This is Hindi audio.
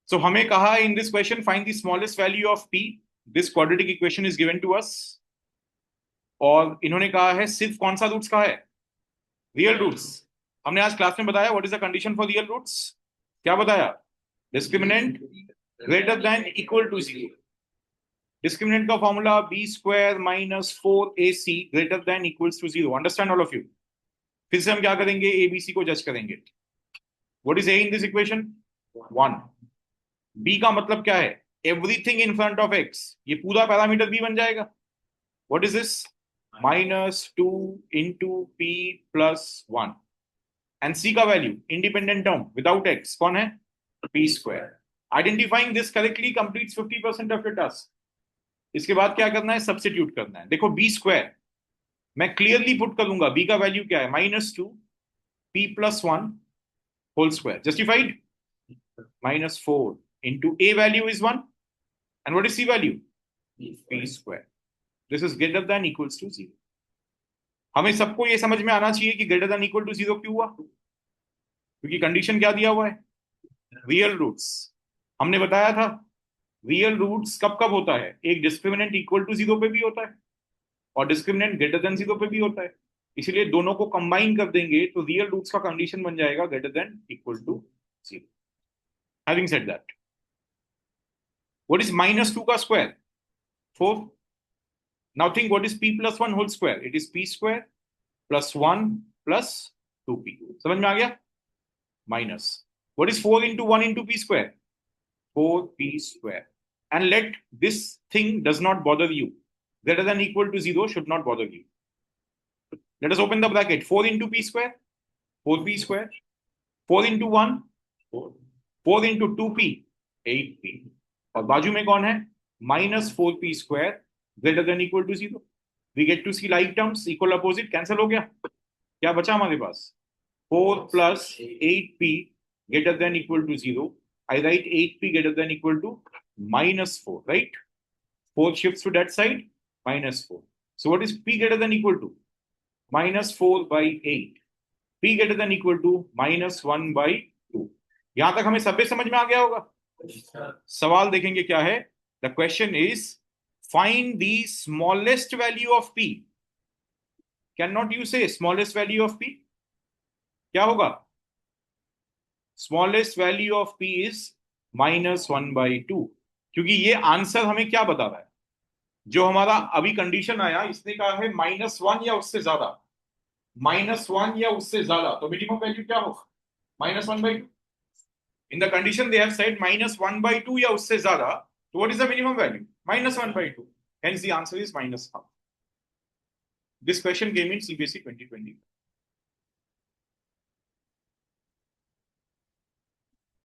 सो हमें कहा in this question find the smallest value of P. This quadratic equation is given to us. और इन्होंने कहा है सिर्फ कौन सा रूट्स का है? Real roots. हमने आज क्लास में बताया what is the condition for real roots. क्या बताया? Discriminant greater than equal to zero. Discriminant का formula b square minus 4ac greater than equals to zero. Understand all of you? फिर से हम क्या करेंगे? एबीसी को जज करेंगे। What is a in this equation? 1। B का मतलब क्या है? Everything in front of x. ये पूरा पैरामीटर बी बन जाएगा। What is this? -2 into p plus 1। And c का value independent term without x कौन है? P square. Identifying this correctly completes 50% of your task. इसके बाद क्या करना है? सब्स्टिट्यूट करना है। देखो बी स्क्वायर मैं क्लियरली पुट करूंगा। बी का वैल्यू क्या है? -2 p plus 1 whole square. Justified? -4 into a value is 1 and what is c value? p square. This is greater than equals to 0. हमें सबको ये समझ में आना चाहिए कि ग्रेटर देन इक्वल टू 0 क्यों हुआ? क्योंकि कंडीशन क्या दिया हुआ है? Real roots. हमने बताया था रियल रूट्स कब कब होता है? एक डिस्क्रिमिनेंट इक्वल टू 0 पे भी होता है और डिस्क्रिमिनेंट ग्रेटर देन 0 पे भी होता है। इसलिए दोनों को कंबाइन कर देंगे तो रियल रूट्स का कंडीशन बन जाएगा greater than equal to 0। Having said that, what is -2 का square? 4. Now think what is p plus 1 whole square? It is p square plus 1 plus 2p. समझ में आ गया? Minus. What is 4 into 1 into p square? 4p square. And let this thing does not bother you. Greater than equal to 0 should not bother you. Let us open the bracket. 4 into p square, 4p square. 4 into 1, 4 into 2p, 8p. और बाजू में कौन है? -4p square greater than equal to 0. We get to see like terms, equal opposite cancel हो गया। क्या बचा हमारे पास? 4 plus 8p greater than equal to 0. I write 8p greater than equal to -4, right? 4 shifts to that side, -4. So what is p greater than equal to? -4 by 8. p greater than equal to -1 by 2. यहां तक हमें सब समझ में आ गया होगा। सवाल देखेंगे क्या है। The question is find the smallest value of P. Can not you से स्मॉलेस्ट वैल्यू ऑफ पी? क्या होगा? Smallest value of P is -1/2। क्योंकि ये आंसर हमें क्या बता रहा है? जो हमारा अभी कंडीशन आया इसने कहा है -1 या उससे ज्यादा। -1 या उससे ज्यादा तो मिनिमम वैल्यू क्या होगा? -1/2। In the condition they have said -1/2 या उससे ज्यादा, so what is the minimum value? -1/2. Hence the answer is -1/2. This question came in CBSE 2020.